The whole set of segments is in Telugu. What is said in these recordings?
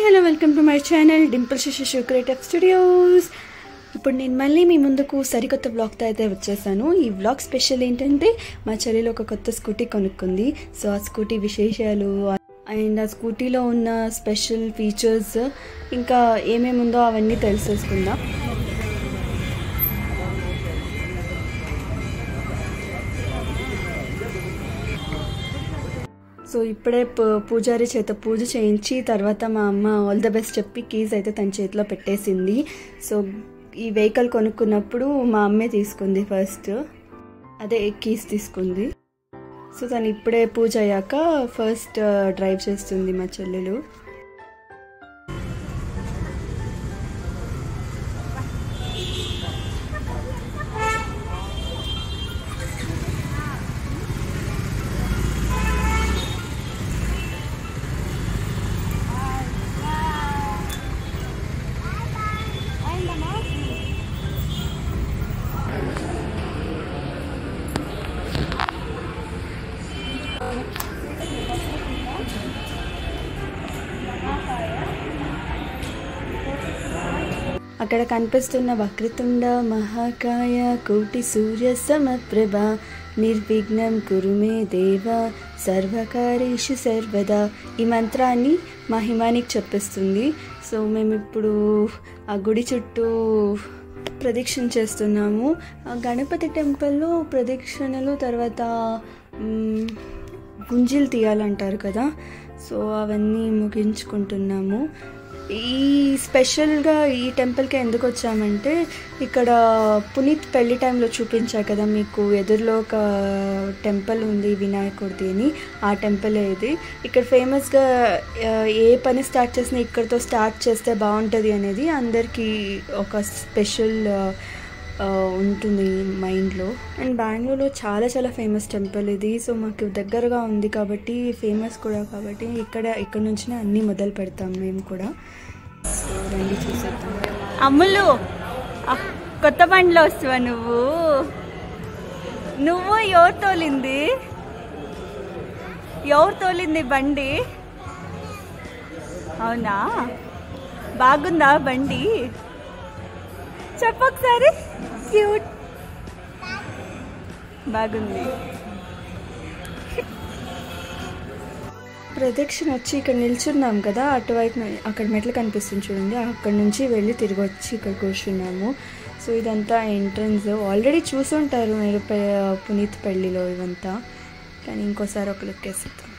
Hello welcome to my channel Dimple Sashi creative studios. ఇప్పుడు నేను మళ్ళీ మీ ముందుకు సరికొత్త బ్లాగ్తో అయితే వచ్చేసాను. ఈ బ్లాగ్ స్పెషల్ ఏంటంటే మా చెల్లిలో ఒక కొత్త స్కూటీ కొనుక్కుంది. సో ఆ స్కూటీ విశేషాలు అండ్ ఆ స్కూటీలో ఉన్న స్పెషల్ ఫీచర్స్ ఇంకా ఏమేమి ఉందో అవన్నీ తెలిసేసుకుందాం. సో ఇప్పుడే పూజారి చేత పూజ చేయించి తర్వాత మా అమ్మ ఆల్ ద బెస్ట్ చెప్పి కీస్ అయితే తన చేతిలో పెట్టేసింది. సో ఈ వెహికల్ కొనుక్కున్నప్పుడు మా అమ్మే తీసుకుంది ఫస్ట్, అదే కీస్ తీసుకుంది. సో తను ఇప్పుడే పూజ అయ్యాక ఫస్ట్ డ్రైవ్ చేస్తుంది మా చెల్లెలు. అక్కడ కనిపిస్తున్న వక్రతుండ మహాకాయ కోటి సూర్య సమప్రభ నిర్విఘ్నం కురుమే దేవ సర్వకార్యేషు సర్వదా, ఈ మంత్రాన్ని మా హిమానికి చెప్పిస్తుంది. సో మేము ఇప్పుడు ఆ గుడి చుట్టూ ప్రదక్షిణ చేస్తున్నాము. గణపతి టెంపుల్లో ప్రదక్షిణలు తర్వాత గుంజీలు తీయాలంటారు కదా, సో అవన్నీ ముగించుకుంటున్నాము. ఈ స్పెషల్గా ఈ టెంపుల్కి ఎందుకు వచ్చామంటే ఇక్కడ పునీత్ పెళ్లి టైంలో చూపించా కదా మీకు, ఎదురులో ఒక టెంపుల్ ఉంది వినాయకుడిది అని, ఆ టెంపుల్ ఇది. ఇక్కడ ఫేమస్గా ఏ పని స్టార్ట్ చేసినా ఇక్కడితో స్టార్ట్ చేస్తే బాగుంటుంది అనేది అందరికీ ఒక స్పెషల్ ఉంటుంది మైండ్లో. అండ్ బెంగళూరులో చాలా చాలా ఫేమస్ టెంపుల్ ఇది. సో మాకు దగ్గరగా ఉంది కాబట్టి ఫేమస్ కూడా కాబట్టి ఇక్కడ నుంచినే అన్నీ మొదలు పెడతాం మేము కూడా. సో రండి చూసేద్దాం. అమ్ములు కొత్త బండిలో వస్తావా నువ్వు ఎవరు తోలింది బండి? అవునా, బాగుందా బండి? చెప్పొకసారి. క్యూట్, బాగుంది. ప్రదక్షిణ వచ్చి ఇక్కడ నిల్చున్నాం కదా, అటువైపు అక్కడ మెట్లు కనిపిస్తుంది చూడండి, అక్కడ నుంచి వెళ్ళి తిరిగి వచ్చి ఇక్కడ కూర్చున్నాము. సో ఇదంతా ఎంట్రన్స్. ఆల్రెడీ చూసుంటారు మీరు పునీత్ పెళ్లిలో ఇవంతా, కానీ ఇంకోసారి ఒక లుక్ వేసేద్దాం.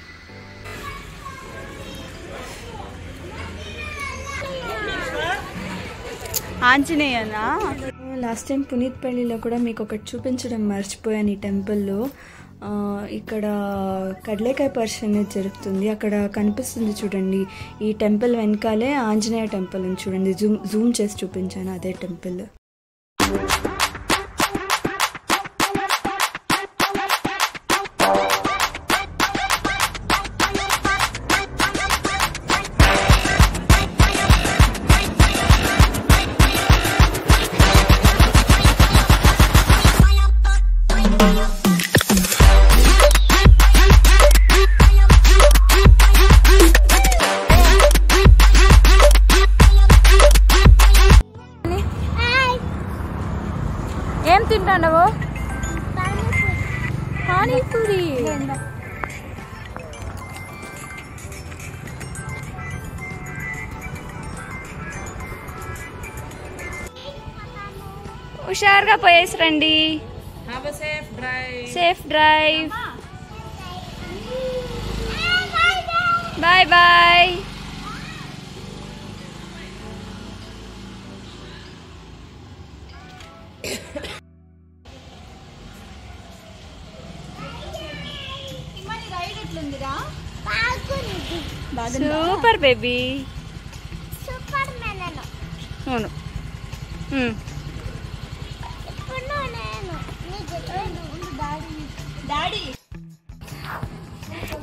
ఆంజనేయనా? లాస్ట్ టైం పునీత్ పెళ్లిలో కూడా మీకు ఒకటి చూపించడం మర్చిపోయాను. ఈ టెంపుల్లో ఇక్కడ కడలేకాయ పర్ష్ అనేది జరుగుతుంది. అక్కడ కనిపిస్తుంది చూడండి, ఈ టెంపుల్ వెనకాలే ఆంజనేయ టెంపుల్ ఉంది చూడండి, జూమ్ చేసి చూపించాను, అదే టెంపుల్. ఏం తింటావు? పానీపూరి. హుషారుగా పోయేసి రండి. Safe drive. Bye bye. Super baby. అవును.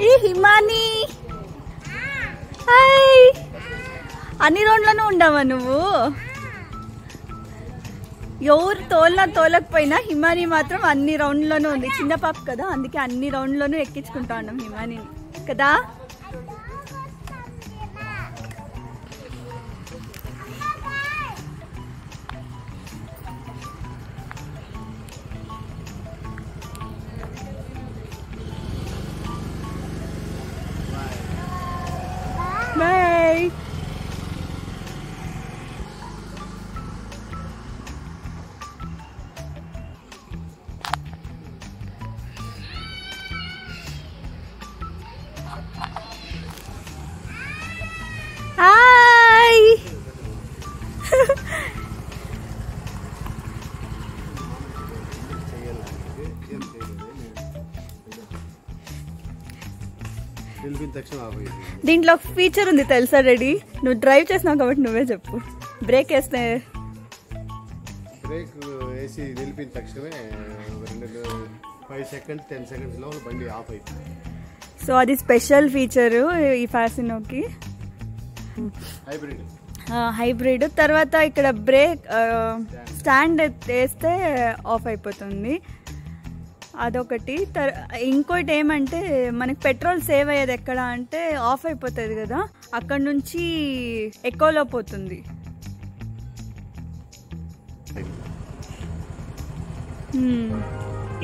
ఈ హిమాని హాయ్. అన్ని రౌండ్లోనూ ఉండవా నువ్వు? ఎవరు తోలినా తోలకపోయినా హిమాని మాత్రం అన్ని రౌండ్లోనూ ఉంది. చిన్న పాప కదా, అందుకే అన్ని రౌండ్లోనూ ఎక్కించుకుంటా ఉన్నాం హిమాని కదా. బాయ్. హాయ్. దీంట్లో ఒక ఫీచర్ ఉంది తెలుసా రెడీ? నువ్వు డ్రైవ్ చేసినావు కాబట్టి నువ్వే చెప్పు. బ్రేక్ వేస్తే బ్రేక్ వేసి నిలిపిన తక్షణమే 5 సెకండ్స్ 10 సెకండ్స్లో బండి ఆఫ్ అవుతుంది. సో అది స్పెషల్ ఫీచరు ఈ ఫాసినోకి. హైబ్రిడ్. తర్వాత ఇక్కడ బ్రేక్ స్టాండ్ వేస్తే ఆఫ్ అయిపోతుంది, అదొకటి. ఇంకోటి ఏమంటే మనకి పెట్రోల్ సేవ్ అయ్యేది ఎక్కడ అంటే ఆఫ్ అయిపోతుంది కదా, అక్కడ నుంచి ఎకోలో పోతుంది.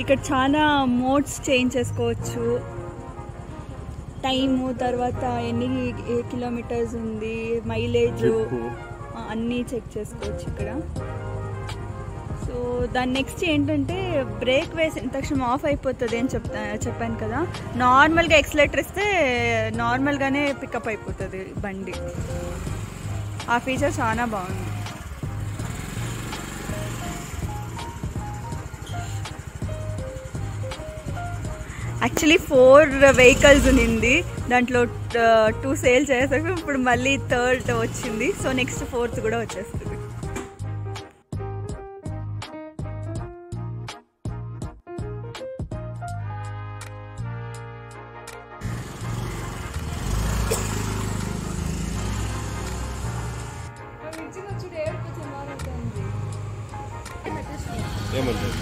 ఇక్కడ చాలా మోడ్స్ చేంజ్ చేసుకోవచ్చు, టైము, తర్వాత ఎన్ని కిలోమీటర్స్ ఉంది, మైలేజ్ అన్నీ చెక్ చేసుకోవచ్చు ఇక్కడ. సో దాని నెక్స్ట్ ఏంటంటే బ్రేక్ వేసిన తక్షణం ఆఫ్ అయిపోతుంది అని చెప్పాను కదా. నార్మల్గా ఎక్సలేటర్ ఇస్తే నార్మల్గానే పికప్ అయిపోతుంది బండి. ఆ ఫీచర్ చాలా బాగుంది. యాక్చువల్లీ 4 వెహికల్స్ ఉన్నింది, దాంట్లో 2 సేల్ చేసాక ఇప్పుడు మళ్ళీ 3rd వచ్చింది. సో నెక్స్ట్ 4th కూడా వచ్చేస్తుంది. ఏమంటారు?